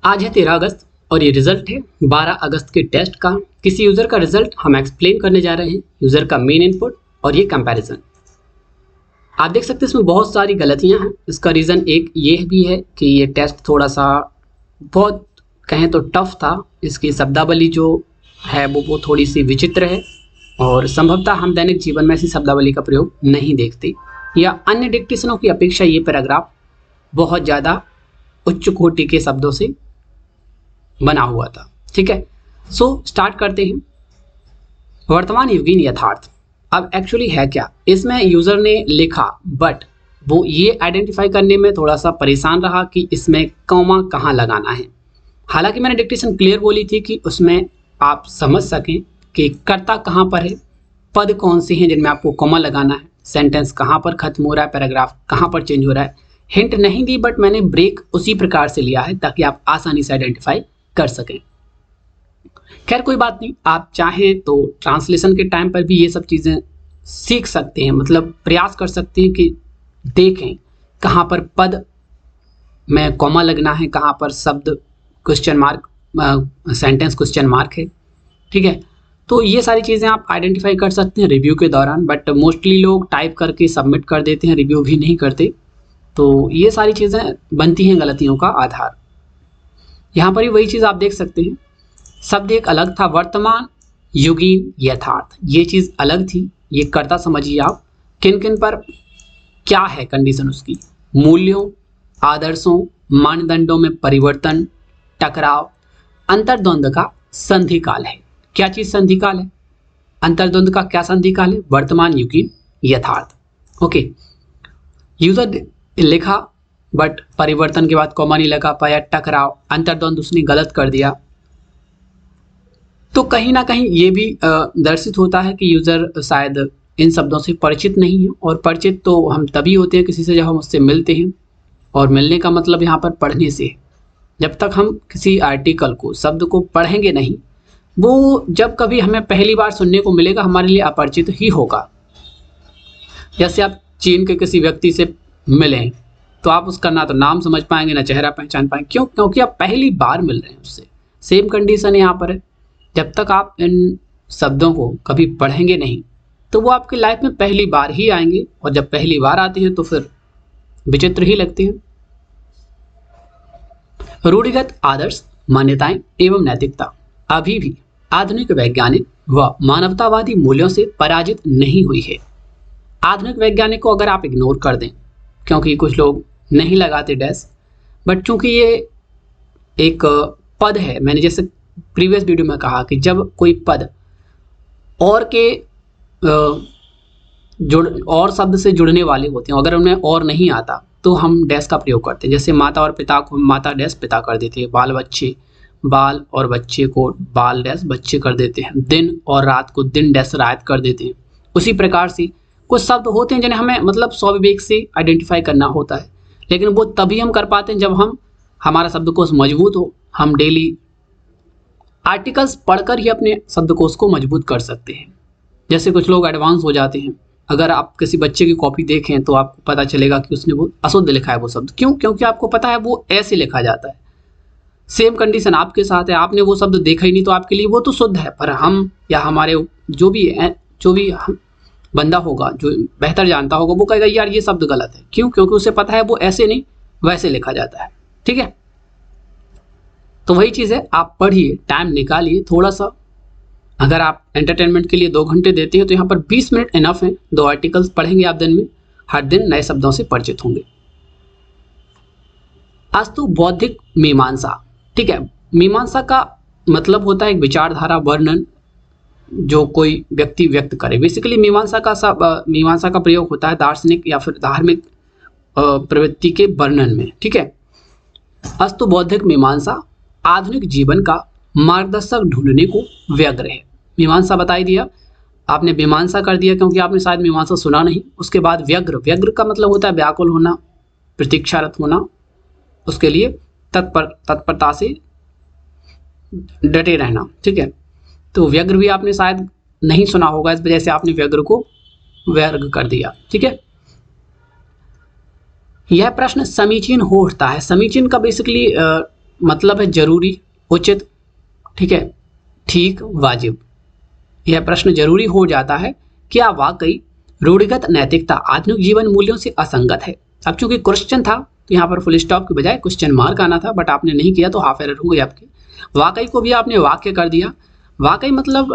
आज है 13 अगस्त और ये रिजल्ट है 12 अगस्त के टेस्ट का। किसी यूज़र का रिजल्ट हम एक्सप्लेन करने जा रहे हैं, यूज़र का मेन इनपुट और ये कंपैरिजन। आप देख सकते हैं इसमें बहुत सारी गलतियां हैं। इसका रीज़न एक ये भी है कि ये टेस्ट थोड़ा सा बहुत कहें तो टफ था। इसकी शब्दावली जो है वो थोड़ी सी विचित्र है और संभवतः हम दैनिक जीवन में ऐसी शब्दावली का प्रयोग नहीं देखते, या अन्य डिक्टेशनों की अपेक्षा ये पैराग्राफ बहुत ज़्यादा उच्च कोटि के शब्दों से बना हुआ था। ठीक है, सो स्टार्ट करते हैं। वर्तमान युगीन यथार्थ अब एक्चुअली है क्या, इसमें यूज़र ने लिखा बट वो ये आइडेंटिफाई करने में थोड़ा सा परेशान रहा कि इसमें कॉमा कहाँ लगाना है। हालांकि मैंने डिक्टेशन क्लियर बोली थी कि उसमें आप समझ सकें कि कर्ता कहाँ पर है, पद कौन से हैं जिनमें आपको कॉमा लगाना है, सेंटेंस कहाँ पर खत्म हो रहा है, पैराग्राफ कहाँ पर चेंज हो रहा है। हिंट नहीं दी बट मैंने ब्रेक उसी प्रकार से लिया है ताकि आप आसानी से आइडेंटिफाई कर सकें। खैर कोई बात नहीं, आप चाहें तो ट्रांसलेशन के टाइम पर भी ये सब चीज़ें सीख सकते हैं, मतलब प्रयास कर सकते हैं कि देखें कहाँ पर पद में कॉमा लगना है, कहाँ पर शब्द question mark, sentence question mark है। ठीक है, तो ये सारी चीज़ें आप आइडेंटिफाई कर सकते हैं रिव्यू के दौरान, बट मोस्टली लोग टाइप करके सबमिट कर देते हैं, रिव्यू भी नहीं करते। तो ये सारी चीज़ें बनती हैं गलतियों का आधार। यहाँ पर ही वही चीज़ आप देख सकते हैं, शब्द एक अलग था, वर्तमान युगीन यथार्थ, ये चीज़ अलग थी। ये कर्ता समझिए आप, किन किन पर क्या है कंडीशन उसकी, मूल्यों, आदर्शों, मानदंडों में परिवर्तन, टकराव, अंतर्द्वंद का संधिकाल है। क्या चीज़ संधिकाल है, अंतर्द्वंद का क्या संधिकाल है, वर्तमान युगीन यथार्थ। ओके, यूजर लिखा बट परिवर्तन के बाद कॉमा नहीं लगा पाया, टकराव, अंतर्द्वंद उसने गलत कर दिया। तो कहीं ना कहीं ये भी दर्शित होता है कि यूज़र शायद इन शब्दों से परिचित नहीं है, और परिचित तो हम तभी होते हैं किसी से जब हम उससे मिलते हैं, और मिलने का मतलब यहाँ पर पढ़ने से है। जब तक हम किसी आर्टिकल को, शब्द को पढ़ेंगे नहीं, वो जब कभी हमें पहली बार सुनने को मिलेगा हमारे लिए अपरिचित ही होगा। जैसे आप चीन के किसी व्यक्ति से मिलें तो आप उसका ना तो नाम समझ पाएंगे ना चेहरा पहचान पाएंगे, क्यों? क्योंकि आप पहली बार मिल रहे हैं उससे। सेम कंडीशन यहाँ पर है, जब तक आप इन शब्दों को कभी पढ़ेंगे नहीं तो वो आपकी लाइफ में पहली बार ही आएंगे, और जब पहली बार आते हैं तो फिर विचित्र ही लगते हैं। रूढ़िगत आदर्श, मान्यताएं एवं नैतिकता अभी भी आधुनिक वैज्ञानिक व मानवतावादी मूल्यों से पराजित नहीं हुई है। आधुनिक वैज्ञानिक को अगर आप इग्नोर कर दें, क्योंकि कुछ लोग नहीं लगाते डैश, बट चूंकि ये एक पद है, मैंने जैसे प्रीवियस वीडियो में कहा कि जब कोई पद और के और शब्द से जुड़ने वाले होते हैं, अगर उनमें और नहीं आता तो हम डैश का प्रयोग करते हैं। जैसे माता और पिता को माता डैश पिता कर देते हैं, बाल बच्चे, बाल और बच्चे को बाल डैश बच्चे कर देते हैं, दिन और रात को दिन डैश रात कर देते हैं। उसी प्रकार से कुछ शब्द होते हैं जिन्हें हमें मतलब स्वविवेक से आइडेंटिफाई करना होता है, लेकिन वो तभी हम कर पाते हैं जब हमारा शब्दकोश मजबूत हो। हम डेली आर्टिकल्स पढ़कर ही अपने शब्दकोश को मजबूत कर सकते हैं। जैसे कुछ लोग एडवांस हो जाते हैं, अगर आप किसी बच्चे की कॉपी देखें तो आपको पता चलेगा कि उसने वो अशुद्ध लिखा है वो शब्द। क्यों? क्योंकि आपको पता है वो ऐसे लिखा जाता है। सेम कंडीशन आपके साथ है, आपने वो शब्द देखा ही नहीं तो आपके लिए वो तो शुद्ध है, पर हम या हमारे जो भी बंदा होगा जो बेहतर जानता होगा वो कहेगा यार ये शब्द गलत है। क्यों? क्योंकि उसे पता है वो ऐसे नहीं वैसे लिखा जाता है। ठीक है, तो वही चीज़ है, आप पढ़िए, टाइम निकालिए थोड़ा सा। अगर आप एंटरटेनमेंट के लिए 2 घंटे देते हैं तो यहाँ पर 20 मिनट इनफ है। 2 आर्टिकल्स पढ़ेंगे आप दिन में, हर दिन नए शब्दों से परिचित होंगे। अस्तु बौद्धिक मीमांसा। ठीक है, मीमांसा का मतलब होता है एक विचारधारा, वर्णन जो कोई व्यक्ति व्यक्त करे। बेसिकली मीमांसा का प्रयोग होता है दार्शनिक या फिर धार्मिक प्रवृत्ति के वर्णन में। ठीक है, अस्तु बौद्धिक मीमांसा आधुनिक जीवन का मार्गदर्शक ढूंढने को व्यग्र है। मीमांसा बता ही दिया आपने, मीमांसा कर दिया क्योंकि आपने शायद मीमांसा सुना नहीं। उसके बाद व्यग्र, व्यग्र का मतलब होता है व्याकुल होना, प्रतीक्षारत होना, उसके लिए तत्परता से डटे रहना। ठीक है, तो व्यग्र भी आपने शायद नहीं सुना होगा, इस वजह से आपने व्यग्र को व्यर्ग कर दिया। ठीक है, यह प्रश्न समीचीन हो उठता है। समीचीन का बेसिकली मतलब है जरूरी, उचित, ठीक है, ठीक, वाजिब। यह प्रश्न जरूरी हो जाता है, क्या वाकई रूढ़िगत नैतिकता आधुनिक जीवन मूल्यों से असंगत है? अब चूंकि क्वेश्चन था तो यहाँ पर फुल स्टॉप के बजाय क्वेश्चन मार्क आना था, बट आपने नहीं किया तो हाफ एरर हो गई आपकी। वाकई को भी आपने वाक्य कर दिया। वाकई मतलब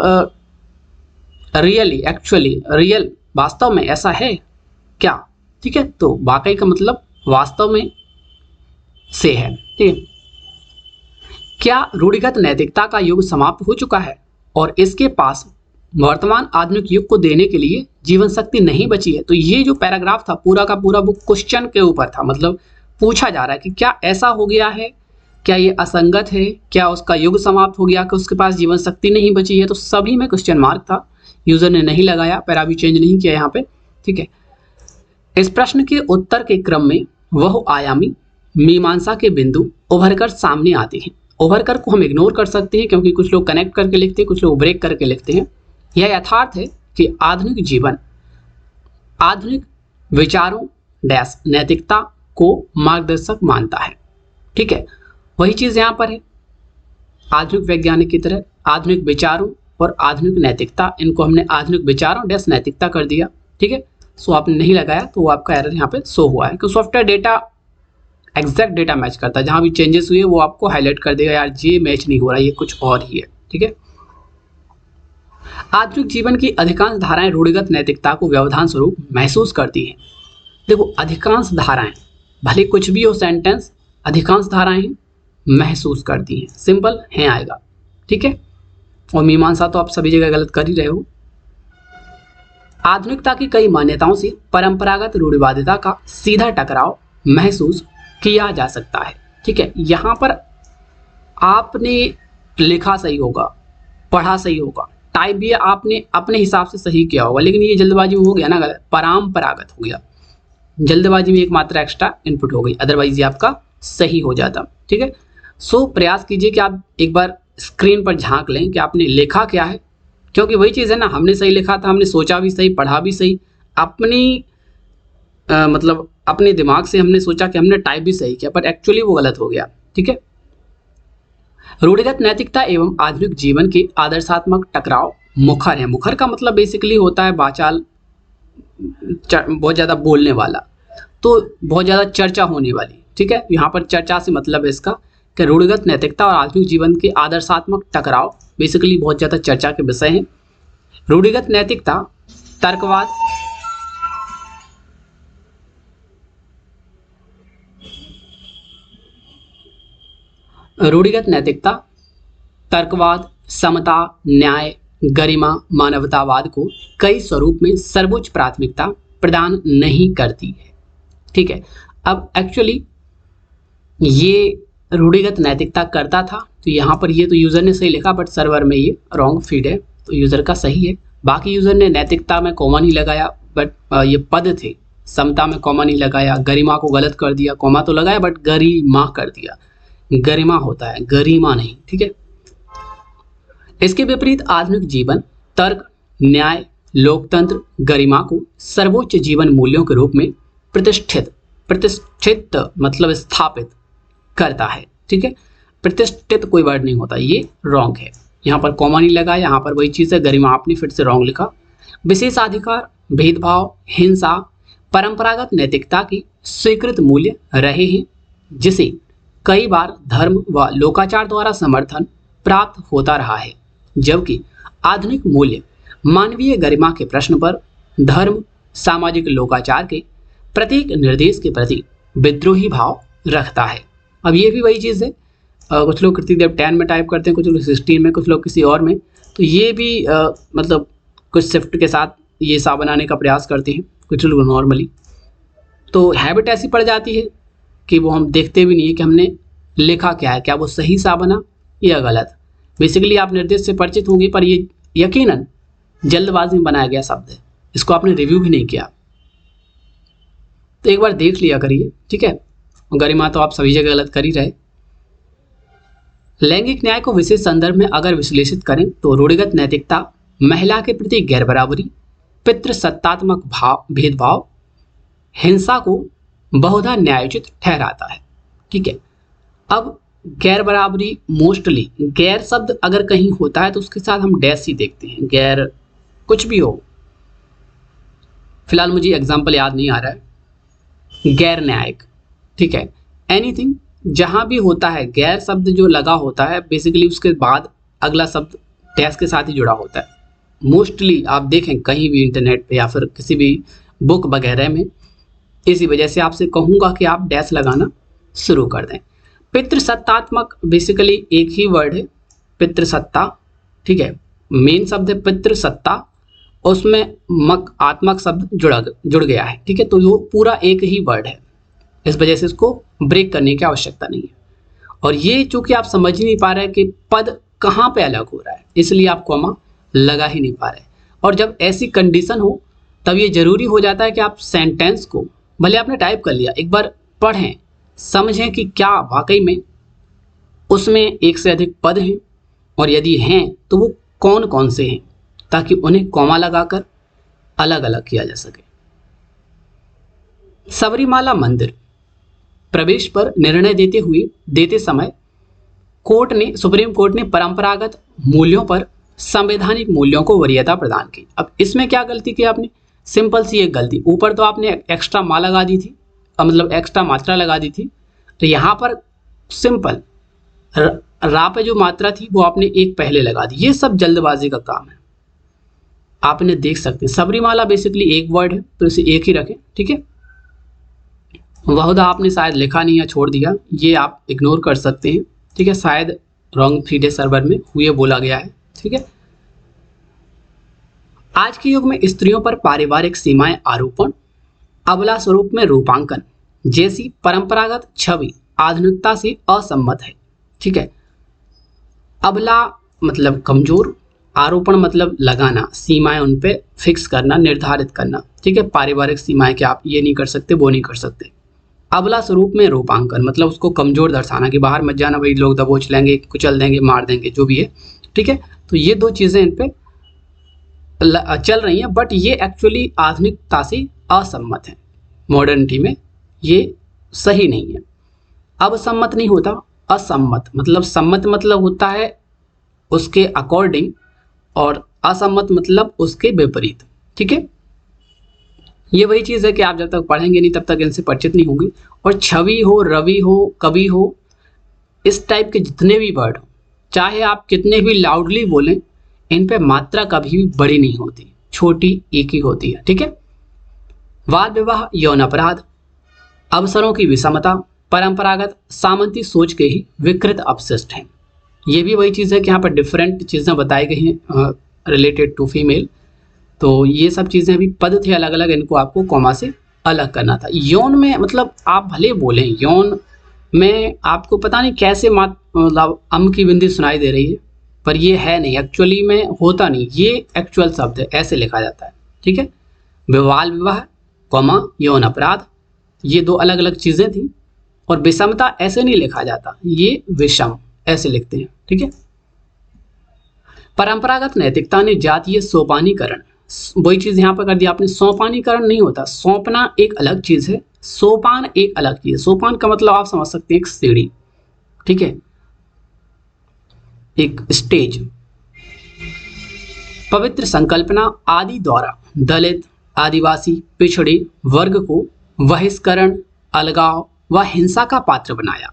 रियली, एक्चुअली, रियल, वास्तव में ऐसा है क्या, ठीक है। तो वाकई का मतलब वास्तव में से है, ठीक है। क्या रूढ़िगत नैतिकता का युग समाप्त हो चुका है और इसके पास वर्तमान आधुनिक युग को देने के लिए जीवन शक्ति नहीं बची है? तो ये जो पैराग्राफ था पूरा का पूरा वो क्वेश्चन के ऊपर था, मतलब पूछा जा रहा है कि क्या ऐसा हो गया है, क्या ये असंगत है, क्या उसका युग समाप्त हो गया, कि उसके पास जीवन शक्ति नहीं बची है? तो सभी में क्वेश्चन मार्क था, यूजर ने नहीं लगाया, पैरा भी चेंज नहीं किया यहाँ पे, ठीक है। इस प्रश्न के उत्तर के क्रम में वह आयामी मीमांसा के बिंदु उभर कर सामने आते हैं। उभर कर को हम इग्नोर कर सकते हैं क्योंकि कुछ लोग कनेक्ट करके लिखते हैं, कुछ लोग ब्रेक करके लिखते हैं। यह यथार्थ है कि आधुनिक जीवन आधुनिक विचारों डैश नैतिकता को मार्गदर्शक मानता है, ठीक है। वही चीज यहाँ पर है, आधुनिक वैज्ञानिक की तरह आधुनिक विचारों और आधुनिक नैतिकता, इनको हमने आधुनिक विचारों डैश नैतिकता कर दिया, ठीक है। सो आपने नहीं लगाया तो वो आपका एरर यहाँ पे शो हुआ है कि software data exact data match करता है, जहाँ भी चेंजेस हुए वो आपको हाईलाइट कर देगा, यार ये मैच नहीं हो रहा, ये कुछ और ही है, ठीक है। आधुनिक जीवन की अधिकांश धाराएं रूढ़िगत नैतिकता को व्यवधान स्वरूप महसूस करती हैं। देखो अधिकांश धाराएं, भले कुछ भी हो सेंटेंस, अधिकांश धाराएं महसूस करती हैं, सिंपल है आएगा, ठीक है। और मीमांसा तो आप सभी जगह गलत कर ही रहे हो। आधुनिकता की कई मान्यताओं से परंपरागत रूढ़िवादिता का सीधा टकराव महसूस किया जा सकता है, ठीक है। यहां पर आपने लिखा सही होगा, पढ़ा सही होगा, टाइप भी आपने अपने हिसाब से सही किया होगा, लेकिन ये जल्दबाजी में हो गया ना गलत, परंपरागत हो गया, जल्दबाजी में एक मात्रा एक्स्ट्रा इनपुट हो गई, अदरवाइज ये आपका सही हो जाता, ठीक है। सो प्रयास कीजिए कि आप एक बार स्क्रीन पर झांक लें कि आपने लिखा क्या है, क्योंकि वही चीज़ है ना, हमने सही लिखा था, हमने सोचा भी सही, पढ़ा भी सही, अपनी मतलब अपने दिमाग से हमने सोचा कि हमने टाइप भी सही किया, बट एक्चुअली वो गलत हो गया, ठीक है। रूढ़िगत नैतिकता एवं आधुनिक जीवन के आदर्शात्मक टकराव मुखर है। मुखर का मतलब बेसिकली होता है वाचाल, बहुत ज़्यादा बोलने वाला, तो बहुत ज़्यादा चर्चा होने वाली, ठीक है। यहाँ पर चर्चा से मतलब है इसका कि रूढ़िगत नैतिकता और आधुनिक जीवन के आदर्शात्मक टकराव बेसिकली बहुत ज़्यादा चर्चा के विषय हैं। रूढ़िगत नैतिकता तर्कवाद रूढ़िगत नैतिकता तर्कवाद, समता, न्याय, गरिमा, मानवतावाद को कई स्वरूप में सर्वोच्च प्राथमिकता प्रदान नहीं करती है, ठीक है। अब एक्चुअली ये रूढ़िगत नैतिकता करता था, तो यहाँ पर ये तो यूज़र ने सही लिखा, बट सर्वर में ये रॉन्ग फीड है, तो यूज़र का सही है। बाकी यूज़र ने नैतिकता में कॉमा नहीं लगाया, बट ये पद थे, समता में कॉमा नहीं लगाया, गरिमा को गलत कर दिया, कॉमा तो लगाया बट गरिमा कर दिया, गरिमा होता है, गरिमा नहीं, ठीक है। इसके विपरीत आधुनिक जीवन तर्क, न्याय, लोकतंत्र, गरिमा को सर्वोच्च जीवन मूल्यों के रूप में प्रतिष्ठित मतलब स्थापित करता है, ठीक है। प्रतिष्ठित कोई वर्ड नहीं होता, ये रॉन्ग है, यहाँ पर कॉमा नहीं लगा, यहाँ पर वही चीज़ है, गरिमा आपने फिर से रॉन्ग लिखा। विशेषाधिकार, भेदभाव, हिंसा परंपरागत नैतिकता की स्वीकृत मूल्य रहे हैं, जिसे कई बार धर्म व लोकाचार द्वारा समर्थन प्राप्त होता रहा है, जबकि आधुनिक मूल्य मानवीय गरिमा के प्रश्न पर धर्म, सामाजिक लोकाचार के प्रत्येक निर्देश के प्रति विद्रोही भाव रखता है। अब ये भी वही चीज़ है, कुछ लोग कृतिदेव 10 में टाइप करते हैं, कुछ लोग 16 में, कुछ लोग किसी और में, तो ये भी मतलब कुछ शिफ्ट के साथ ये सा बनाने का प्रयास करते हैं, कुछ लोग नॉर्मली, तो हैबिट ऐसी पड़ जाती है कि वो हम देखते भी नहीं है कि हमने लिखा क्या है, क्या वो सही सा बना या गलत। बेसिकली आप निर्देश से परिचित होंगे, पर ये यकीनन जल्दबाजी में बनाया गया शब्द है, इसको आपने रिव्यू भी नहीं किया, तो एक बार देख लिया करिए, ठीक है। गरिमा तो आप सभी जगह गलत कर ही रहे। लैंगिक न्याय को विशेष संदर्भ में अगर विश्लेषित करें तो रूढ़िगत नैतिकता महिला के प्रति गैर बराबरी, पितृसत्तात्मक भेदभाव, हिंसा को बहुधा न्यायोचित ठहराता है, ठीक है। अब गैर बराबरी मोस्टली, गैर शब्द अगर कहीं होता है तो उसके साथ हम डैश ही देखते हैं, गैर कुछ भी हो, फिलहाल मुझे एग्जाम्पल याद नहीं आ रहा है, गैर न्यायिक, ठीक है, एनीथिंग जहां भी होता है गैर शब्द जो लगा होता है बेसिकली उसके बाद अगला शब्द डैश के साथ ही जुड़ा होता है। मोस्टली आप देखें कहीं भी इंटरनेट पे या फिर किसी भी बुक वगैरह में, इसी वजह से आपसे कहूँगा कि आप डैश लगाना शुरू कर दें। पितृसत्तात्मक बेसिकली एक ही वर्ड है, पितृसत्ता, ठीक है, मेन शब्द है पितृसत्ता, उसमें मक आत्मक शब्द जुड़ गया है, ठीक है, तो वो पूरा एक ही वर्ड है, इस वजह से इसको ब्रेक करने की आवश्यकता नहीं है। और ये चूंकि आप समझ ही नहीं पा रहे हैं कि पद कहाँ पे अलग हो रहा है, इसलिए आप कॉमा लगा ही नहीं पा रहे। और जब ऐसी कंडीशन हो तब ये जरूरी हो जाता है कि आप सेंटेंस को भले आपने टाइप कर लिया, एक बार पढ़ें, समझें कि क्या वाकई में उसमें एक से अधिक पद हैं और यदि हैं तो वो कौन कौन से हैं, ताकि उन्हें कॉमा लगाकर अलग अलग किया जा सके। सबरीमाला मंदिर प्रवेश पर निर्णय देते समय सुप्रीम कोर्ट ने परंपरागत मूल्यों पर संवैधानिक मूल्यों को वरीयता प्रदान की। अब इसमें क्या गलती की आपने, सिंपल सी एक गलती, ऊपर तो आपने एक्स्ट्रा माँ लगा दी थी, मतलब एक्स्ट्रा मात्रा लगा दी थी, तो यहाँ पर सिंपल रा पे जो मात्रा थी वो आपने एक पहले लगा दी। ये सब जल्दबाजी का काम है, आपने देख सकते हैं सबरीमाला बेसिकली एक वर्ड है तो इसे एक ही रखें, ठीक है। वहुदा आपने शायद लिखा नहीं है, छोड़ दिया, ये आप इग्नोर कर सकते हैं, ठीक है, शायद रॉन्ग फीडे सर्वर में हुए बोला गया है, ठीक है। आज के युग में स्त्रियों पर पारिवारिक सीमाएं आरोपण, अबला स्वरूप में रूपांकन जैसी परंपरागत छवि आधुनिकता से असम्मत है, ठीक है। अबला मतलब कमजोर, आरोपण मतलब लगाना, सीमाएं उन पे फिक्स करना, निर्धारित करना, ठीक है, पारिवारिक सीमाएं कि आप ये नहीं कर सकते वो नहीं कर सकते। अबला स्वरूप में रूपांकन मतलब उसको कमजोर दर्शाना कि बाहर मत जाना, वही लोग दबोच लेंगे, कुचल देंगे, मार देंगे, जो भी है, ठीक है। तो ये दो चीजें इन पे चल रही हैं, बट ये एक्चुअली आधुनिकता से असम्मत है, मॉडर्निटी में ये सही नहीं है। अब सम्मत नहीं होता, असम्मत मतलब, सम्मत मतलब होता है उसके अकॉर्डिंग और असम्मत मतलब उसके विपरीत, ठीक है। ये वही चीज़ है कि आप जब तक पढ़ेंगे नहीं तब तक इनसे परिचित नहीं होंगे। और छवि हो, रवि हो, कवि हो, इस टाइप के जितने भी वर्ड हो, चाहे आप कितने भी लाउडली बोलें, इन पे मात्रा कभी भी बड़ी नहीं होती, छोटी एक ही होती है, ठीक है। बाल विवाह, यौन अपराध, अवसरों की विषमता, परंपरागत सामंती सोच के ही विकृत अपशिष्ट हैं। ये भी वही चीज़ है कि यहाँ पर डिफरेंट चीज़ें बताई गई हैं रिलेटेड टू फीमेल, तो ये सब चीज़ें भी पद थे अलग अलग, इनको आपको कॉमा से अलग करना था। यौन में मतलब आप भले बोलें, यौन में आपको पता नहीं कैसे मतलब अम की बिंदी सुनाई दे रही है, पर ये है नहीं, एक्चुअली में होता नहीं, ये एक्चुअल शब्द है, ऐसे लिखा जाता है, ठीक है। बाल विवाह कॉमा यौन अपराध, ये दो अलग अलग चीज़ें थी। और विषमता ऐसे नहीं लिखा जाता, ये विषम ऐसे लिखते हैं, ठीक है। परंपरागत नैतिकता ने जातीय सोपानीकरण, वही चीज यहां पर कर दिया आपने, सोपानीकरण नहीं होता, सौंपना एक अलग चीज है, सोपान एक अलग चीज है। सोपान का मतलब आप समझ सकते हैं एक सीढ़ी, ठीक है, एक स्टेज। पवित्र संकल्पना आदि द्वारा दलित, आदिवासी, पिछड़े वर्ग को बहिष्करण, अलगाव व हिंसा का पात्र बनाया।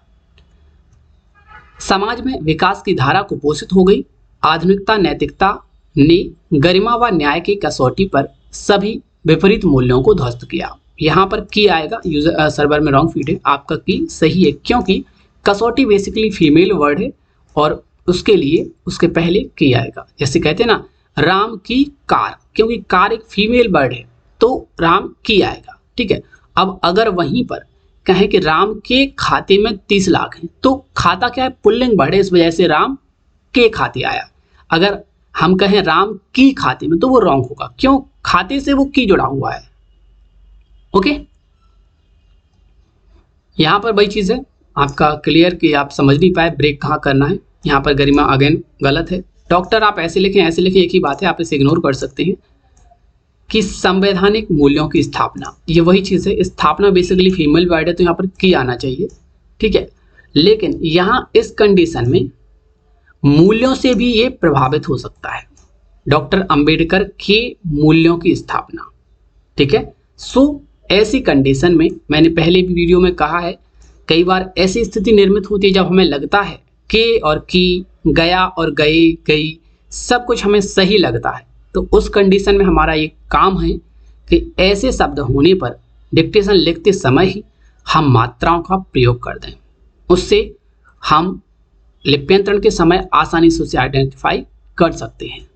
समाज में विकास की धारा कुपोषित हो गई। आधुनिकता नैतिकता ने गरिमा व न्याय की कसौटी पर सभी विपरीत मूल्यों को ध्वस्त किया। यहाँ पर की आएगा, यूजर सर्वर में रॉन्ग फीड है, आपका की सही है, क्योंकि कसौटी बेसिकली फीमेल वर्ड है और उसके लिए उसके पहले की आएगा। जैसे कहते हैं ना राम की कार, क्योंकि कार एक फीमेल वर्ड है तो राम की आएगा, ठीक है। अब अगर वहीं पर कहें कि राम के खाते में 30 लाख हैं, तो खाता क्या है, पुल्लिंग वर्ड है, इस वजह से राम के खाते आया। अगर हम कहें राम की खाते में तो वो रॉन्ग होगा, क्यों, खाते से वो की जुड़ा हुआ है, ओके। यहां पर वही चीज है आपका क्लियर कि आप समझ नहीं पाए ब्रेक कहाँ करना है। यहाँ पर गरिमा अगेन गलत है। डॉक्टर आप ऐसे लिखें ऐसे लिखें, एक ही बात है, आप इसे इग्नोर कर सकते हैं। कि संवैधानिक मूल्यों की स्थापना, ये वही चीज़ है, स्थापना बेसिकली फीमेल वर्ड है तो यहाँ पर की आना चाहिए, ठीक है। लेकिन यहाँ इस कंडीशन में मूल्यों से भी ये प्रभावित हो सकता है, डॉक्टर अंबेडकर के मूल्यों की स्थापना। ठीक है, सो ऐसी कंडीशन में मैंने पहले भी वीडियो में कहा है, कई बार ऐसी स्थिति निर्मित होती है जब हमें लगता है के और की, गया और गए, गई, सब कुछ हमें सही लगता है। तो उस कंडीशन में हमारा ये काम है कि ऐसे शब्द होने पर डिक्टेशन लिखते समय ही हम मात्राओं का प्रयोग कर दें, उससे हम लिप्यंतरण के समय आसानी से उसे आइडेंटिफाई कर सकते हैं।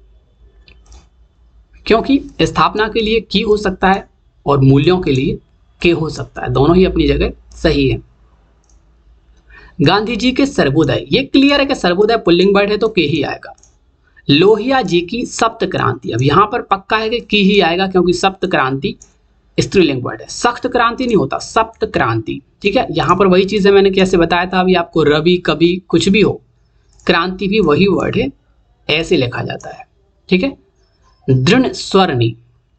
क्योंकि स्थापना के लिए की हो सकता है और मूल्यों के लिए के हो सकता है, दोनों ही अपनी जगह सही है। गांधी जी के सर्वोदय, ये क्लियर है कि सर्वोदय पुल्लिंग वर्ड है तो के ही आएगा। लोहिया जी की सप्त क्रांति, अब यहां पर पक्का है कि की ही आएगा क्योंकि सप्त क्रांति स्त्रीलिंग वर्ड है, सख्त क्रांति नहीं होता, सप्त क्रांति। ठीक है, यहां पर वही चीज है मैंने कैसे बताया था अभी आपको, रवि कभी कुछ भी हो, क्रांति भी वही वर्ड है, ऐसे लिखा जाता है। ठीक है, दृढ़ स्वर्णी,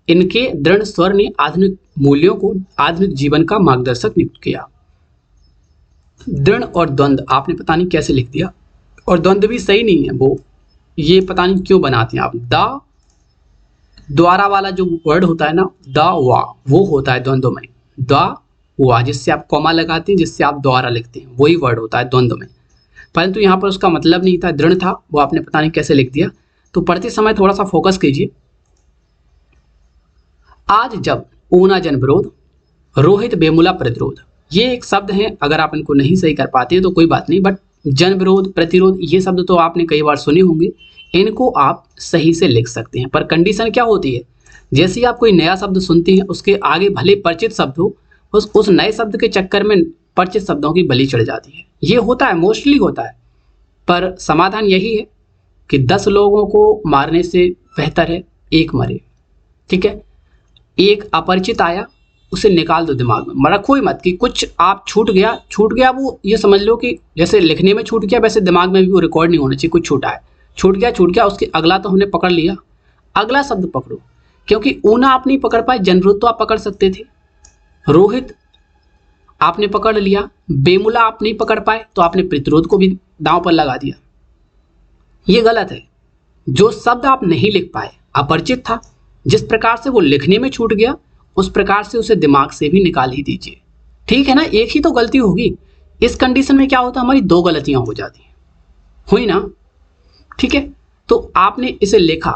इनके दृढ़ स्वर ने आधुनिक मूल्यों को आधुनिक जीवन का मार्गदर्शक नियुक्त किया। दृढ़ और द्वंद्व आपने पता नहीं कैसे लिख दिया, और द्वंद्व भी सही नहीं है, वो ये पता नहीं क्यों बनाते हैं आप। द द्वारा वाला जो वर्ड होता है ना, द वा, वो होता है द्वंद्व में, द वा, जिससे आप कॉमा लगाते हैं, जिससे आप द्वारा लिखते हैं, वही वर्ड होता है द्वंद्व में। परंतु यहाँ पर उसका मतलब नहीं था, दृढ़ था, वो आपने पता नहीं कैसे लिख दिया। तो पढ़ते समय थोड़ा सा फोकस कीजिए। आज जब ऊना जन विरोध, रोहित बेमुला प्रतिरोध, ये एक शब्द हैं, अगर आप इनको नहीं सही कर पाते हैं तो कोई बात नहीं, बट जन विरोध, प्रतिरोध, ये शब्द तो आपने कई बार सुने होंगे, इनको आप सही से लिख सकते हैं। पर कंडीशन क्या होती है, जैसे ही आप कोई नया शब्द सुनते हैं उसके आगे भले परिचित शब्द हो, उस नए शब्द के चक्कर में परिचित शब्दों की बलि चढ़ जाती है। ये होता है, मोस्टली होता है। पर समाधान यही है कि 10 लोगों को मारने से बेहतर है एक मरे। ठीक है, एक अपरिचित आया, उसे निकाल दो दिमाग में, रखो ही मत कि कुछ आप छूट गया, वो ये समझ लो कि जैसे लिखने में छूट गया वैसे दिमाग में भी वो रिकॉर्ड नहीं होना चाहिए, कुछ छूटा है, छूट गया, उसके अगला तो हमने पकड़ लिया, अगला शब्द पकड़ो। क्योंकि ऊना आप नहीं पकड़ पाए, जनविरोध तो आप पकड़ सकते थे, रोहित आपने पकड़ लिया, बेमुला आप नहीं पकड़ पाए तो आपने प्रतिरोध को भी दांव पर लगा दिया। ये गलत है। जो शब्द आप नहीं लिख पाए, अपरिचित था, जिस प्रकार से वो लिखने में छूट गया उस प्रकार से उसे दिमाग से भी निकाल ही दीजिए। ठीक है ना, एक ही तो गलती होगी। इस कंडीशन में क्या होता है, हमारी 2 गलतियां हो जाती हैं, हुई ना। ठीक है, तो आपने इसे लिखा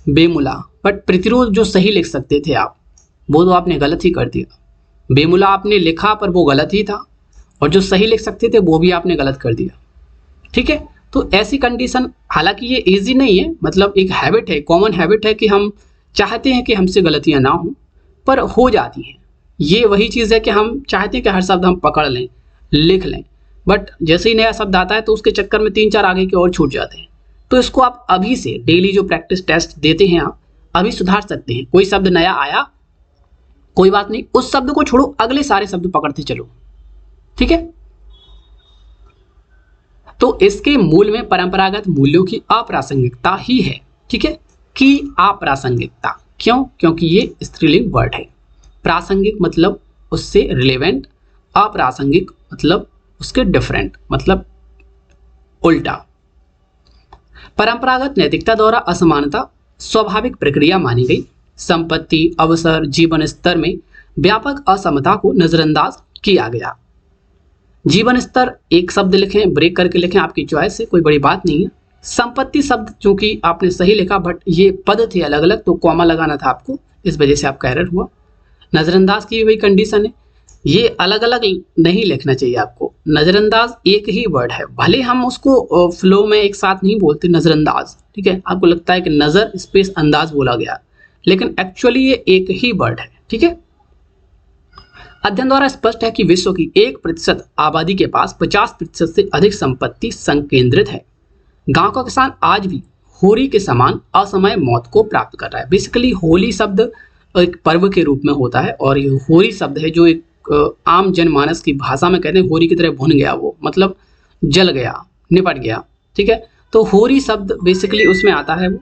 बेमुला, बट प्रतिरोध जो सही लिख सकते थे आप, वो तो आपने गलत ही कर दिया। बेमुला आपने लिखा पर वो गलत ही था, और जो सही लिख सकते थे वो भी आपने गलत कर दिया। ठीक है, तो ऐसी कंडीशन, हालांकि ये इजी नहीं है, मतलब एक हैबिट है, कॉमन हैबिट है कि हम चाहते हैं कि हमसे गलतियां ना हो, पर हो जाती हैं। ये वही चीज़ है कि हम चाहते हैं कि हर शब्द हम पकड़ लें, लिख लें, बट जैसे ही नया शब्द आता है तो उसके चक्कर में 3-4 आगे के और छूट जाते हैं। तो इसको आप अभी से डेली जो प्रैक्टिस टेस्ट देते हैं आप अभी सुधार सकते हैं। कोई शब्द नया आया, कोई बात नहीं, उस शब्द को छोड़ो, अगले सारे शब्द पकड़ते चलो। ठीक है, तो इसके मूल में परंपरागत मूल्यों की अप्रासंगिकता ही है। ठीक है, की अप्रासंगिकता, क्यों? क्योंकि ये स्त्रीलिंग वर्ड है। प्रासंगिक मतलब उससे रिलेवेंट, अप्रासंगिक मतलब उसके डिफरेंट, मतलब उल्टा। परंपरागत नैतिकता द्वारा असमानता स्वाभाविक प्रक्रिया मानी गई। संपत्ति, अवसर, जीवन स्तर में व्यापक असमता को नजरअंदाज किया गया। जीवन स्तर एक शब्द लिखें, ब्रेक करके लिखें, आपकी चॉइस है, कोई बड़ी बात नहीं है। संपत्ति शब्द चूंकि आपने सही लिखा बट ये पद थे अलग अलग, तो कॉमा लगाना था आपको, इस वजह से आपका एरर हुआ। नजरअंदाज की वही कंडीशन है, ये अलग अलग नहीं लिखना चाहिए आपको। नजरअंदाज एक ही वर्ड है, भले हम उसको फ्लो में एक साथ नहीं बोलते नजरअंदाज। ठीक है, आपको लगता है कि नजर स्पेस अंदाज बोला गया, लेकिन एक्चुअली ये एक ही वर्ड है। ठीक है, अध्ययन द्वारा स्पष्ट है कि विश्व की 1% आबादी के पास 50% से अधिक संपत्ति संकेंद्रित है। गांव का किसान आज भी होरी के समान असमय मौत को प्राप्त कर रहा है। बेसिकली होली शब्द एक पर्व के रूप में होता है, और ये होरी शब्द है जो एक आम जनमानस की भाषा में कहते हैं होरी की तरह भुन गया, वो मतलब जल गया, निपट गया। ठीक है, तो होरी शब्द बेसिकली उसमें आता है वो।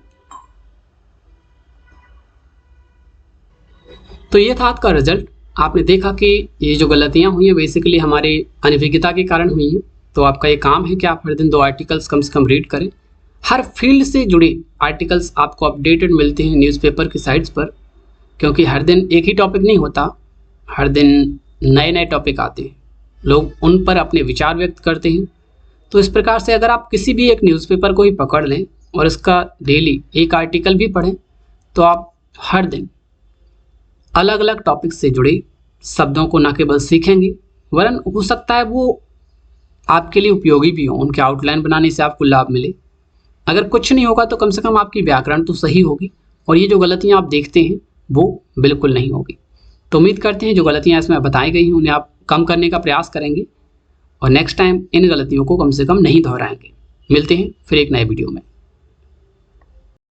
तो ये था आज का रिजल्ट। आपने देखा कि ये जो गलतियां हुई हैं बेसिकली हमारे अनभिज्ञता के कारण हुई हैं। तो आपका ये काम है कि आप हर दिन 2 आर्टिकल्स कम से कम रीड करें। हर फील्ड से जुड़े आर्टिकल्स आपको अपडेटेड मिलते हैं न्यूज़पेपर की साइट्स पर, क्योंकि हर दिन एक ही टॉपिक नहीं होता, हर दिन नए नए टॉपिक आते हैं, लोग उन पर अपने विचार व्यक्त करते हैं। तो इस प्रकार से अगर आप किसी भी एक न्यूज़पेपर को ही पकड़ लें और इसका डेली एक आर्टिकल भी पढ़ें, तो आप हर दिन अलग अलग टॉपिक से जुड़े शब्दों को न केवल सीखेंगे, वरन हो सकता है वो आपके लिए उपयोगी भी हो, उनके आउटलाइन बनाने से आपको लाभ मिले। अगर कुछ नहीं होगा तो कम से कम आपकी व्याकरण तो सही होगी, और ये जो गलतियाँ आप देखते हैं वो बिल्कुल नहीं होगी। तो उम्मीद करते हैं जो गलतियाँ इसमें बताई गई हैं उन्हें आप कम करने का प्रयास करेंगे और नेक्स्ट टाइम इन गलतियों को कम से कम नहीं दोहराएंगे। मिलते हैं फिर एक नए वीडियो में।